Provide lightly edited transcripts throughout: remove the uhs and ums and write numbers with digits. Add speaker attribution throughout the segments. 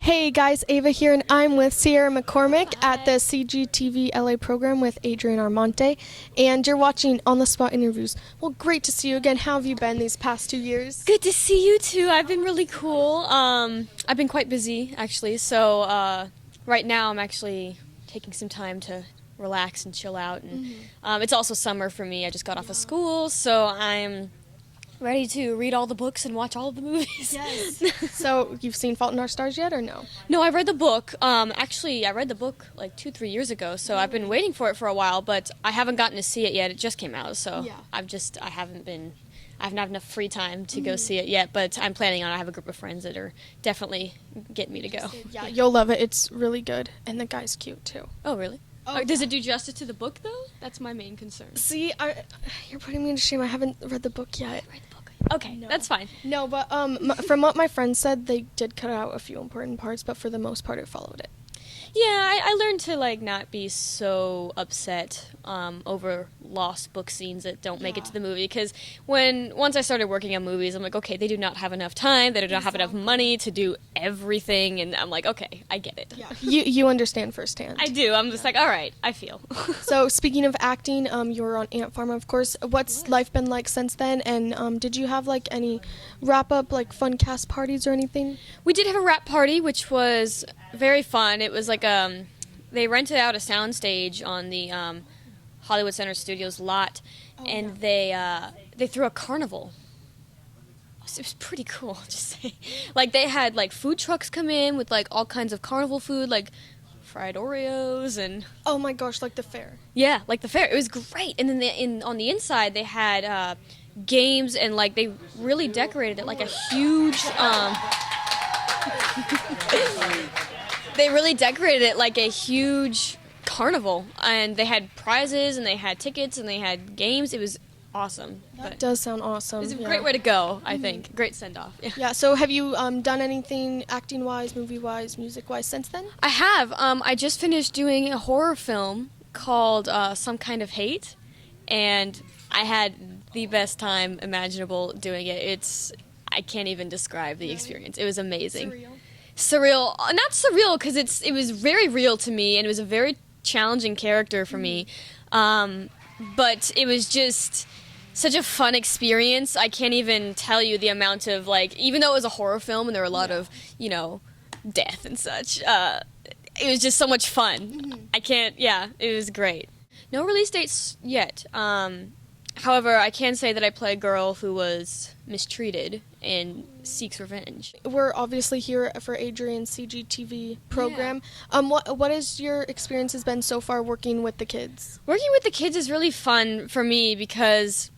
Speaker 1: Hey guys, Ava here, and I'm with Sierra McCormick at the CGTV LA program with Adrian Armonte, and you're watching On the Spot Interviews. Well, great to see you again. How have you been these past 2 years?
Speaker 2: Good to see you too. I've been really cool. I've been quite busy actually, so right now I'm actually taking some time to relax and chill out, and it's also summer for me. I just got off of school, so I'm ready to read all the books and watch all of the movies.
Speaker 1: Yes. So, you've seen Fault in Our Stars yet, or no?
Speaker 2: No, I read the book. Actually, I read the book like 2-3 years ago, so I've been waiting for it for a while, but I haven't gotten to see it yet. It just came out, so I haven't had enough free time to go see it yet, but I'm planning on it. I have a group of friends that are definitely getting me to go.
Speaker 1: Yeah, you'll love it. It's really good, and the guy's cute too.
Speaker 2: Oh, really? Oh, does it do justice to the book, though? That's my main concern.
Speaker 1: See, you're putting me to shame. I haven't read the book yet.
Speaker 2: Okay, that's fine.
Speaker 1: No, but from what my friends said, they did cut out a few important parts, but for the most part, it followed it.
Speaker 2: Yeah, I learned to not be so upset over lost book scenes that don't make it to the movie, because once I started working on movies, I'm like, okay, they do not have enough time, they do not have enough money to do everything, and I'm like, okay, I get it.
Speaker 1: Yeah. You understand firsthand.
Speaker 2: I do. I'm just like, all right, I feel.
Speaker 1: So speaking of acting, you were on Ant Farm, of course. What's life been like since then? And did you have any wrap up fun cast parties or anything?
Speaker 2: We did have a wrap party, which was very fun. It was they rented out a soundstage on the Hollywood Center Studios lot, and they threw a carnival. It was pretty cool, just say. They had food trucks come in with all kinds of carnival food, fried Oreos and.
Speaker 1: Oh my gosh, like the fair.
Speaker 2: Yeah, like the fair. It was great. And then on the inside they had games, and they really decorated it like a huge. They really decorated it like a huge carnival, and they had prizes, and they had tickets, and they had games. It was awesome.
Speaker 1: That does sound awesome.
Speaker 2: It was a great way to go, I think. Great send-off.
Speaker 1: Yeah, so have you done anything acting-wise, movie-wise, music-wise since then?
Speaker 2: I have. I just finished doing a horror film called Some Kind of Hate, and I had the best time imaginable doing it. I can't even describe the experience. It was amazing. Surreal. Not surreal, because it was very real to me, and it was a very challenging character for me. But it was just such a fun experience. I can't even tell you the amount of, even though it was a horror film and there were a lot of, death and such, it was just so much fun. It was great. No release dates yet. However, I can say that I play a girl who was mistreated and seeks revenge.
Speaker 1: We're obviously here for Adrian's CGTV program. Yeah. What has your experience has been so far working with the kids?
Speaker 2: Working with the kids is really fun for me because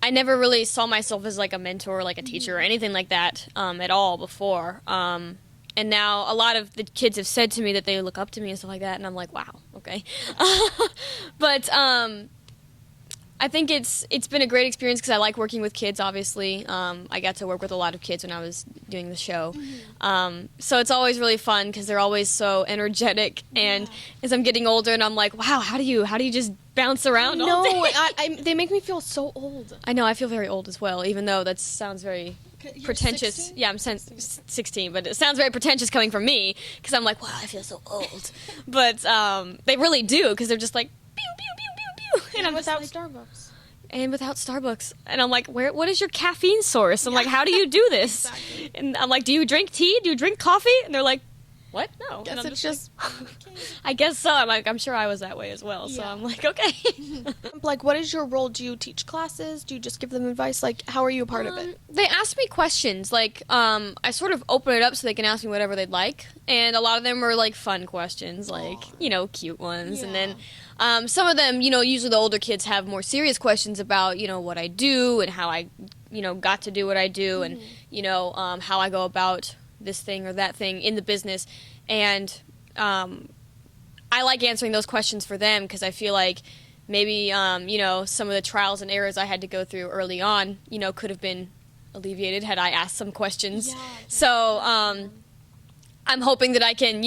Speaker 2: I never really saw myself as a mentor, or a teacher, or anything like that at all before. And now a lot of the kids have said to me that they look up to me and stuff like that, and I'm like, wow, okay. But I think it's been a great experience because I like working with kids, obviously. I got to work with a lot of kids when I was doing the show. So it's always really fun because they're always so energetic. And as I'm getting older, and I'm like, wow, how do you just bounce around all day?
Speaker 1: They make me feel so old.
Speaker 2: I know, I feel very old as well, even though that sounds very pretentious.
Speaker 1: 16?
Speaker 2: Yeah, I'm 16, but it sounds very pretentious coming from me because I'm like, wow, I feel so old. But they really do, because they're just like, pew, pew, pew, pew, pew.
Speaker 1: And I'm without Starbucks.
Speaker 2: And without Starbucks. And I'm like, what is your caffeine source? I'm like, how do you do this?
Speaker 1: Exactly.
Speaker 2: And I'm like, do you drink tea? Do you drink coffee? And they're like, what? No.
Speaker 1: Guess it's just
Speaker 2: I guess so. I'm sure I was that way as well. So I'm like, okay.
Speaker 1: What is your role? Do you teach classes? Do you just give them advice? How are you a part of it?
Speaker 2: They ask me questions. I sort of open it up so they can ask me whatever they'd like. And a lot of them are fun questions, cute ones. Yeah. And then some of them, usually the older kids have more serious questions about, what I do and how I, got to do what I do, and, how I go about this thing or that thing in the business. And I like answering those questions for them because I feel like maybe some of the trials and errors I had to go through early on could have been alleviated had I asked some questions. So I'm hoping that I can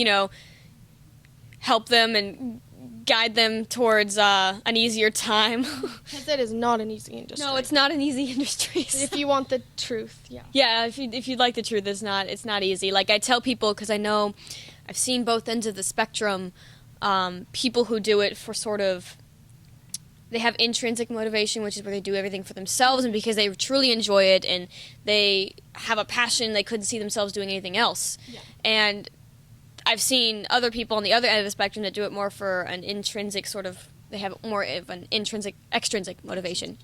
Speaker 2: help them and guide them towards an easier time.
Speaker 1: Because it is not an easy industry.
Speaker 2: No, it's not an easy industry.
Speaker 1: If you want the truth, yeah.
Speaker 2: Yeah, if you'd like the truth, it's not easy. Like I tell people, because I know I've seen both ends of the spectrum. People who do it for sort of, they have intrinsic motivation, which is where they do everything for themselves and because they truly enjoy it and they have a passion they couldn't see themselves doing anything else.
Speaker 1: Yeah.
Speaker 2: And I've seen other people on the other end of the spectrum that do it more for an intrinsic sort of, they have more of an extrinsic motivation.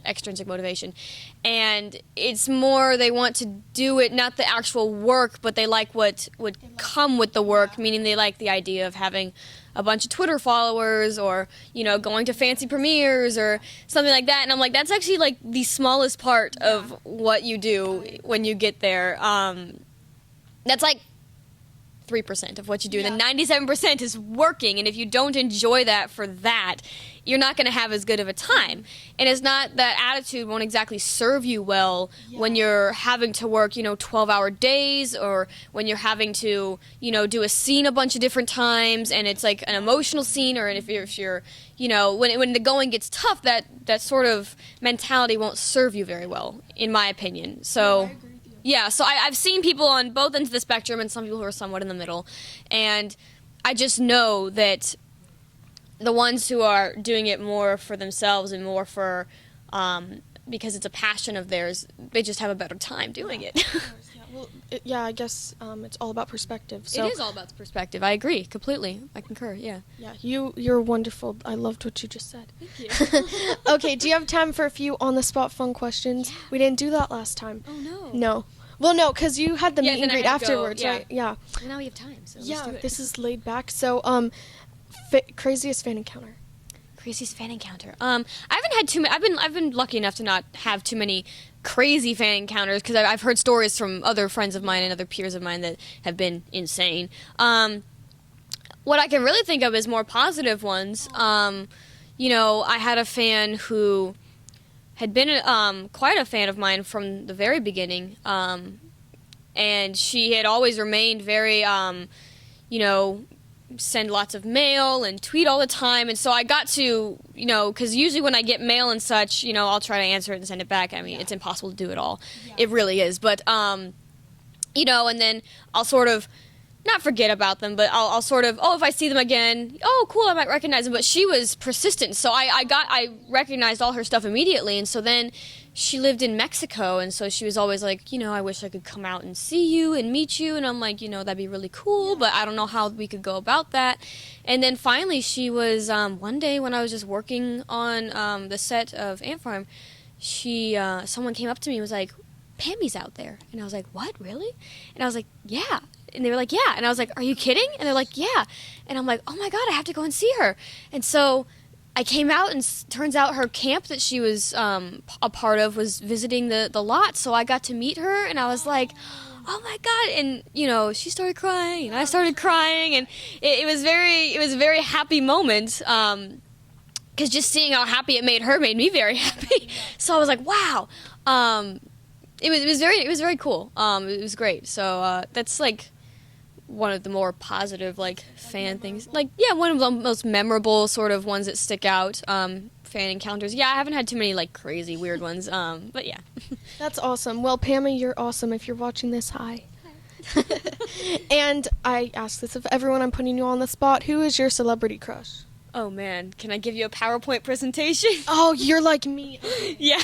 Speaker 2: And it's more they want to do it, not the actual work, but they like what would come with the work, meaning they like the idea of having a bunch of Twitter followers or, going to fancy premieres or something like that. And I'm like, that's actually like the smallest part of what you do when you get there. That's like 3% of what you do. The 97% is working, and if you don't enjoy that for that, you're not going to have as good of a time. And it's not that attitude won't exactly serve you well when you're having to work, 12-hour days, or when you're having to, do a scene a bunch of different times, and it's like an emotional scene, or if you're when the going gets tough, that sort of mentality won't serve you very well, in my opinion. So. Yeah, so I've seen people on both ends of the spectrum and some people who are somewhat in the middle. And I just know that the ones who are doing it more for themselves and more for, because it's a passion of theirs, they just have a better time doing it.
Speaker 1: I guess it's all about perspective. So.
Speaker 2: It is all about perspective. I agree completely. I concur, yeah.
Speaker 1: Yeah, you're wonderful. I loved what you just said.
Speaker 2: Thank you.
Speaker 1: Okay, do you have time for a few on-the-spot fun questions? Yeah. We didn't do that last time.
Speaker 2: Oh, no.
Speaker 1: No. Well, no, because you had the meet and greet afterwards, right? Yeah.
Speaker 2: Well, now we have time, so let's do it.
Speaker 1: This is laid back. So, craziest fan encounter.
Speaker 2: Craziest fan encounter. I haven't had too many. I've been lucky enough to not have too many crazy fan encounters because I've heard stories from other friends of mine and other peers of mine that have been insane. What I can really think of is more positive ones. I had a fan who had been quite a fan of mine from the very beginning, and she had always remained very, send lots of mail and tweet all the time, and so I got to, because usually when I get mail and such, I'll try to answer it and send it back. I mean, it's impossible to do it all. Yeah. It really is, but, and then I'll sort of, not forget about them, but I'll sort of, if I see them again, cool, I might recognize them. But she was persistent, so I recognized all her stuff immediately. And so then she lived in Mexico, and so she was always like, I wish I could come out and see you and meet you. And I'm like, that'd be really cool, but I don't know how we could go about that. And then finally she was, one day when I was just working on the set of Ant Farm, someone came up to me and was like, Pammy's out there. And I was like, what, really? And I was like, yeah. And they were like, yeah. And I was like, are you kidding? And they're like, yeah. And I'm like, oh my God, I have to go and see her. And so I came out, and turns out her camp that she was a part of was visiting the lot. So I got to meet her, and I was like, oh my God. And, she started crying, and I started crying. And it was a very happy moment. Because just seeing how happy it made her made me very happy. So I was like, wow. It was very cool. It was great. So that's like one of the more positive fan things. One of the most memorable sort of ones that stick out. Fan encounters. Yeah, I haven't had too many crazy weird ones. But yeah.
Speaker 1: That's awesome. Well, Pammy, you're awesome. If you're watching this, hi. And I ask this of everyone. I'm putting you on the spot. Who is your celebrity crush?
Speaker 2: Oh man, can I give you a PowerPoint presentation?
Speaker 1: Oh, you're like me.
Speaker 2: Yeah.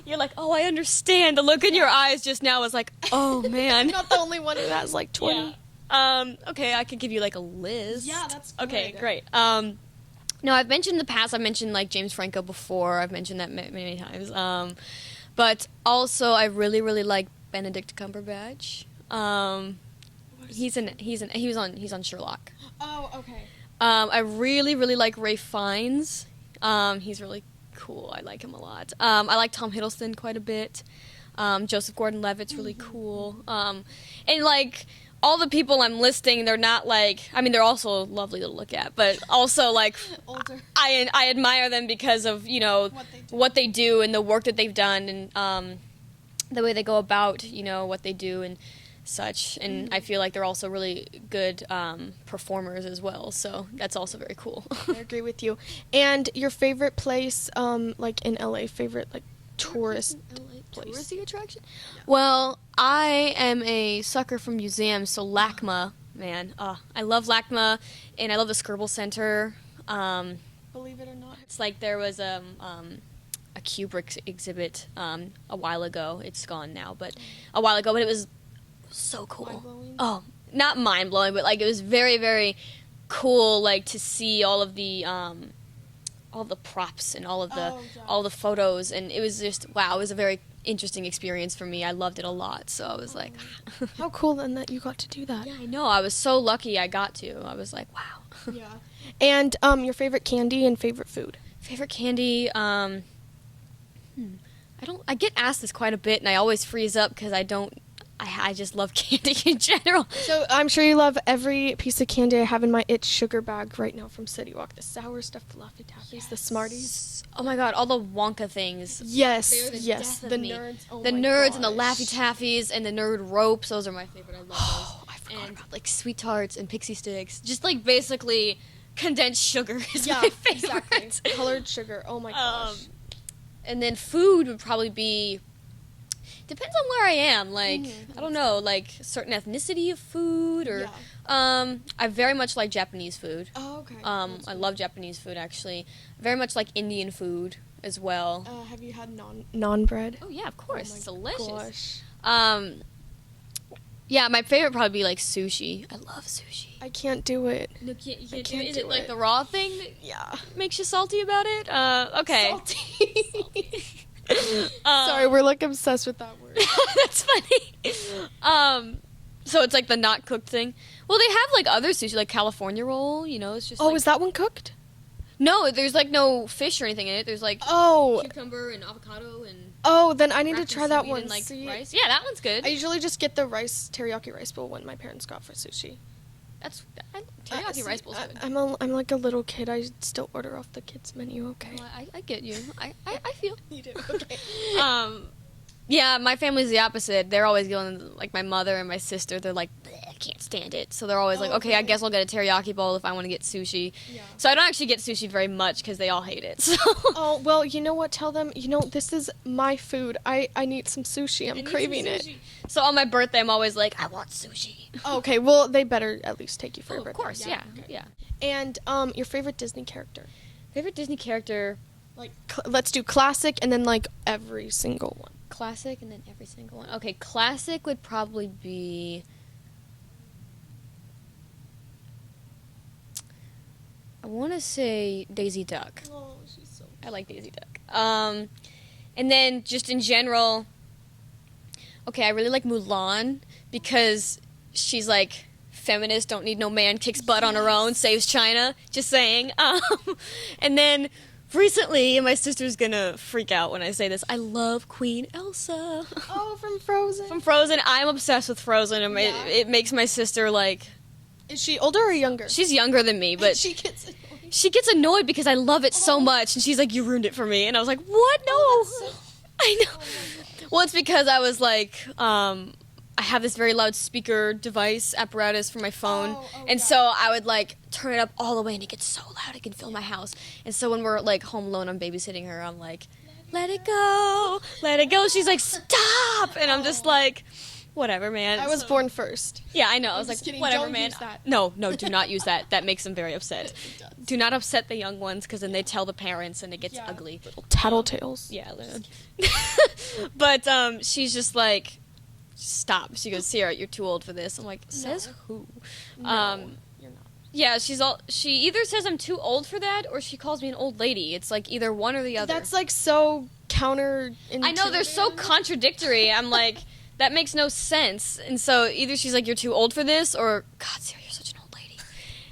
Speaker 2: You're like, oh, I understand. The look in your eyes just now was like, oh man.
Speaker 1: I'm not the only one who has 20.
Speaker 2: Yeah. Okay, I could give you a list.
Speaker 1: Yeah, that's good.
Speaker 2: Okay, great. No, I've mentioned in the past, I've mentioned James Franco before. I've mentioned that many times. But also I really, really like Benedict Cumberbatch. He was on Sherlock.
Speaker 1: Oh, okay.
Speaker 2: I really, really like Ray Fiennes. He's really cool. I like him a lot. I like Tom Hiddleston quite a bit. Joseph Gordon-Levitt's really cool. And all the people I'm listing, they're not they're also lovely to look at, but also
Speaker 1: older.
Speaker 2: I admire them because of what they do and the work that they've done and the way they go about what they do, and such, and I feel like they're also really good performers as well, so that's also very cool.
Speaker 1: I agree with you. And your favorite place, like in LA, favorite like tourist place?
Speaker 2: Touristy attraction? Well, I am a sucker for museums, so LACMA, man. I love LACMA, and I love the Skirball Center.
Speaker 1: Believe it or not.
Speaker 2: It's like there was a Kubrick exhibit a while ago. It's gone now, but a while ago, but it was so cool.
Speaker 1: Mind-blowing?
Speaker 2: Oh, not mind-blowing, but like it was very, very cool, like to see all the props and all the photos, and it was just, wow, it was a very interesting experience for me. I loved it a lot, so I was like,
Speaker 1: How cool then that you got to do that.
Speaker 2: yeah, I know. I was so lucky I got to. I was like, wow.
Speaker 1: Yeah. And your favorite candy and favorite food?
Speaker 2: Favorite candy, I get asked this quite a bit, and I always freeze up because I just love candy in general.
Speaker 1: So I'm sure you love every piece of candy I have in my It's Sugar bag right now from City Walk. The sour stuff, the Laffy Taffies, the Smarties.
Speaker 2: Oh my god, all the Wonka things.
Speaker 1: Yes,
Speaker 2: They're the
Speaker 1: yes.
Speaker 2: death of
Speaker 1: The
Speaker 2: me.
Speaker 1: nerds. Oh
Speaker 2: The
Speaker 1: my
Speaker 2: nerds and the
Speaker 1: gosh.
Speaker 2: Laffy Taffies and the nerd ropes, those are my favorite. I love those.
Speaker 1: I forgot
Speaker 2: And
Speaker 1: about
Speaker 2: like Sweet Tarts and Pixie Sticks. Just like basically condensed sugar is
Speaker 1: Yeah,
Speaker 2: my favorite.
Speaker 1: exactly. Colored sugar. Oh my gosh.
Speaker 2: And then food would probably be, depends on where I am. Like, I don't know, like certain ethnicity of food or, I very much like Japanese food.
Speaker 1: Oh, okay.
Speaker 2: I love Japanese food actually. Very much like Indian food as well.
Speaker 1: Have you had naan bread?
Speaker 2: Oh yeah, of course.
Speaker 1: Oh my
Speaker 2: It's delicious.
Speaker 1: Gosh.
Speaker 2: Yeah, my favorite would probably be like sushi. I love sushi.
Speaker 1: I can't do it.
Speaker 2: No, you can't
Speaker 1: can't
Speaker 2: Is
Speaker 1: do
Speaker 2: it like
Speaker 1: it.
Speaker 2: the raw thing that
Speaker 1: Yeah.
Speaker 2: makes you salty about it? Okay.
Speaker 1: Salty. Sorry, we're like obsessed with that word.
Speaker 2: That's funny. So it's like the not cooked thing. Well, they have like other sushi, like California roll. You know, it's just.
Speaker 1: Oh,
Speaker 2: like,
Speaker 1: is that one cooked?
Speaker 2: No, there's like no fish or anything in it. There's like
Speaker 1: Oh.
Speaker 2: cucumber and avocado and.
Speaker 1: Oh, then I need to
Speaker 2: wrapped in
Speaker 1: try that
Speaker 2: seaweed
Speaker 1: one.
Speaker 2: and, like
Speaker 1: See?
Speaker 2: rice. Yeah, that one's good.
Speaker 1: I usually just get the teriyaki rice bowl when my parents got for sushi.
Speaker 2: Teriyaki
Speaker 1: See,
Speaker 2: rice bowl's good.
Speaker 1: I'm like a little kid. I still order off the kids' menu. Okay.
Speaker 2: Well, I get you. I feel.
Speaker 1: You do. Okay.
Speaker 2: Yeah, my family's the opposite. They're always going, like my mother and my sister, they're like, I can't stand it. So they're always like, okay, I guess I'll get a teriyaki bowl if I want to get sushi.
Speaker 1: Yeah.
Speaker 2: So I don't actually get sushi very much because they all hate it. So.
Speaker 1: Oh, well, you know what? Tell them, this is my food. I need some sushi. I'm craving it.
Speaker 2: So on my birthday, I'm always like, I want sushi.
Speaker 1: Okay, well, they better at least take you for your
Speaker 2: Of
Speaker 1: birthday.
Speaker 2: course, yeah.
Speaker 1: And your favorite Disney character?
Speaker 2: Favorite Disney character?
Speaker 1: Like, let's do classic and then like every single one.
Speaker 2: Classic and then every single one. Okay, classic would probably be. I want to say Daisy Duck.
Speaker 1: Oh, she's so.
Speaker 2: I like Daisy Duck. And then just in general, okay, I really like Mulan because she's like feminist, don't need no man, kicks butt on her own, saves China. Just saying. And then recently, and my sister's gonna freak out when I say this, I love Queen Elsa.
Speaker 1: Oh, from Frozen.
Speaker 2: From Frozen, I'm obsessed with Frozen, and
Speaker 1: Yeah.
Speaker 2: it makes my sister like.
Speaker 1: Is she older or younger?
Speaker 2: She's younger than me, but
Speaker 1: she gets annoyed.
Speaker 2: she gets annoyed because I love it so much, and she's like, "You ruined it for me," and I was like, "What? No, I know." Well, it's because I was like, I have this very loud speaker device apparatus for my phone, and
Speaker 1: yeah.
Speaker 2: so I would like turn it up all the way, and it gets so loud it can fill my house. And so when we're like home alone, I'm babysitting her. I'm like, "Let it go, let it go." She's like, "Stop," and I'm just like, "Whatever, man."
Speaker 1: I was
Speaker 2: So-
Speaker 1: born first.
Speaker 2: Yeah, I know. I was
Speaker 1: just
Speaker 2: like,
Speaker 1: kidding.
Speaker 2: "Whatever,
Speaker 1: Don't
Speaker 2: man."
Speaker 1: use that.
Speaker 2: No, do not use that. That makes them very upset. Do not upset the young ones because then they tell the parents and it gets ugly.
Speaker 1: Tattletales.
Speaker 2: Yeah, but she's just like, "Stop." She goes, "Sierra, you're too old for this." I'm like, "Says who?"
Speaker 1: No, you're not.
Speaker 2: Yeah, she either says I'm too old for that or she calls me an old lady. It's like either one or the other.
Speaker 1: That's like so counter.
Speaker 2: I know, they're so contradictory. I'm like, that makes no sense. And so either she's like, "You're too old for this," or, "God, Sarah, you're such an old lady."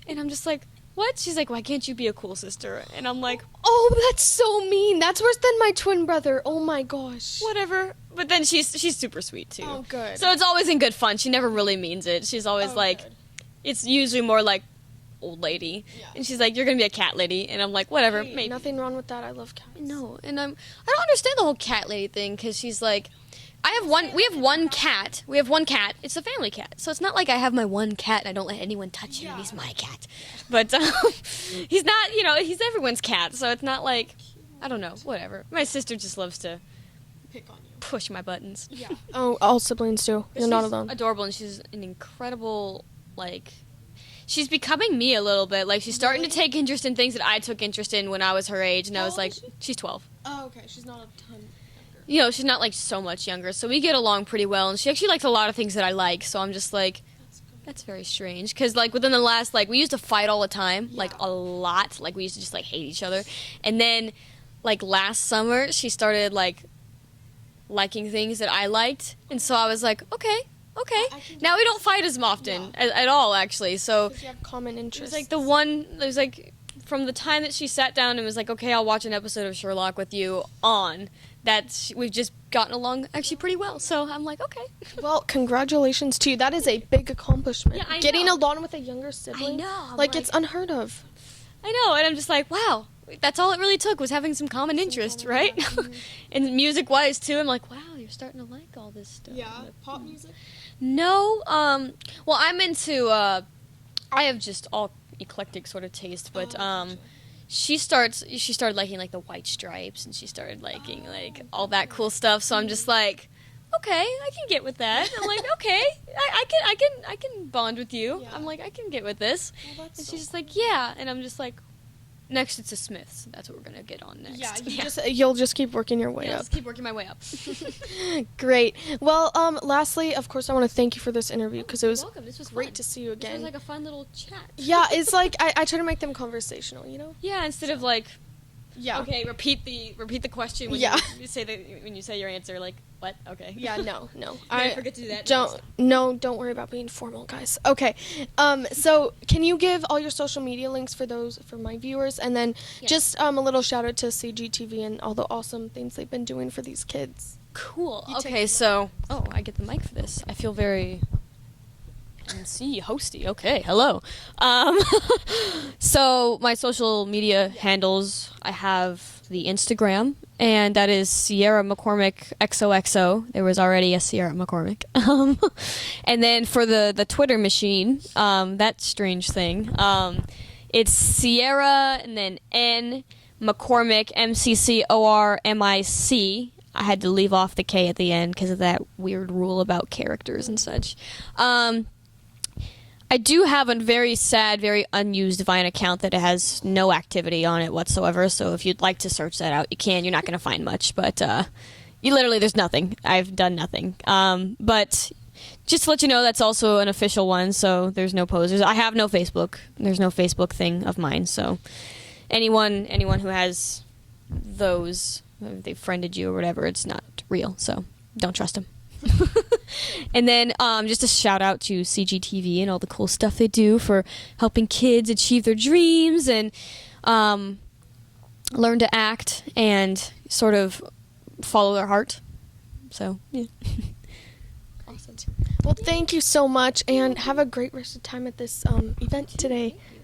Speaker 2: And I'm just like, what? She's like, "Why can't you be a cool sister?" And I'm like,
Speaker 1: Oh, that's so mean. That's worse than my twin brother. Oh my gosh.
Speaker 2: whatever. But then she's super sweet too.
Speaker 1: Oh, good.
Speaker 2: So it's always in good fun. She never really means it. She's always like,
Speaker 1: good.
Speaker 2: it's usually more like old lady.
Speaker 1: Yeah.
Speaker 2: And she's like, "You're going to be a cat lady." And I'm like, "Whatever,
Speaker 1: Hey,
Speaker 2: maybe."
Speaker 1: nothing wrong with that. I love cats.
Speaker 2: No, and I don't understand the whole cat lady thing because she's like, I have one. We have one cat. We have one cat. It's a family cat, so it's not like I have my one cat and I don't let anyone touch him. He's my cat, but he's not. He's everyone's cat, so it's not like I don't know. Whatever. My sister just loves to
Speaker 1: Pick on you.
Speaker 2: push my buttons.
Speaker 1: Yeah. Oh, all siblings do. You're not
Speaker 2: She's
Speaker 1: alone.
Speaker 2: adorable, and she's an incredible She's becoming me a little bit. Like she's starting to take interest in things that I took interest in when I was her age, and I was like, she's 12.
Speaker 1: Oh, okay. She's not a ton younger.
Speaker 2: She's not like so much younger, so we get along pretty well, and she actually likes a lot of things that I like. So I'm just like, that's very strange, because like within the last we used to fight all the time, like a lot. Like we used to just like hate each other, and then like last summer she started like liking things that I liked, and so I was like, okay. Now we don't fight as often at all, actually. So
Speaker 1: Because you have common
Speaker 2: it
Speaker 1: interests.
Speaker 2: was like it was like from the time that she sat down and was like, okay, I'll watch an episode of Sherlock with you on. We've just gotten along actually pretty well. So I'm like, okay.
Speaker 1: Well, congratulations to you. That is a big accomplishment.
Speaker 2: Yeah, I
Speaker 1: Getting
Speaker 2: know.
Speaker 1: along with a younger sibling.
Speaker 2: I know. I'm
Speaker 1: Like, it's unheard of.
Speaker 2: I know, and I'm just like, wow. That's all it really took was having some common interest, right? And music-wise too, I'm like, wow, you're starting to like all this stuff.
Speaker 1: Pop music.
Speaker 2: No, well, I'm into. I have just all eclectic sort of taste, but she started liking like the White Stripes, and she started liking like all that cool stuff. So I'm just like, okay, I can get with that. I'm like, okay, I can bond with you.
Speaker 1: Yeah.
Speaker 2: I'm like, I can get with this.
Speaker 1: Well, that's
Speaker 2: And
Speaker 1: so
Speaker 2: she's just like, yeah, and I'm just like, next it's a Smiths. That's what we're gonna get on next.
Speaker 1: Yeah, you'll just keep working your way
Speaker 2: Yeah,
Speaker 1: up.
Speaker 2: just keep working my way up.
Speaker 1: Great. Well, lastly, of course, I want to thank you for this interview because it was
Speaker 2: Welcome. This was
Speaker 1: great
Speaker 2: fun.
Speaker 1: to see you
Speaker 2: This
Speaker 1: again.
Speaker 2: was like a fun little chat.
Speaker 1: Yeah, it's like I try to make them conversational,
Speaker 2: Yeah, instead of like,
Speaker 1: Yeah.
Speaker 2: okay, repeat the question when
Speaker 1: Yeah.
Speaker 2: you say your answer. Like, what? Okay.
Speaker 1: Yeah, no.
Speaker 2: I forget to do that.
Speaker 1: Don't worry about being formal, guys. Okay. So can you give all your social media links for my viewers, and then just a little shout out to CGTV and all the awesome things they've been doing for these kids.
Speaker 2: Cool.
Speaker 1: You take
Speaker 2: Okay,
Speaker 1: the
Speaker 2: so I get the mic for this. I feel very MC hosty. Okay, hello. So my social media handles, I have the Instagram, and that is Sierra McCormick XOXO. There was already a Sierra McCormick. And then for the Twitter machine, that strange thing, it's Sierra and then N McCormick MCCORMIC. I had to leave off the K at the end because of that weird rule about characters and such. I do have a very sad, very unused Vine account that has no activity on it whatsoever, so if you'd like to search that out, you can. You're not going to find much, but there's nothing. I've done nothing. But just to let you know, that's also an official one, so there's no posers. I have no Facebook. There's no Facebook thing of mine, so anyone who has those, they've friended you or whatever, it's not real, so don't trust them. And then just a shout out to CGTV and all the cool stuff they do for helping kids achieve their dreams and learn to act and sort of follow their heart. So, yeah.
Speaker 1: Awesome. Well, thank you so much, and have a great rest of time at this event today.
Speaker 2: Thank you.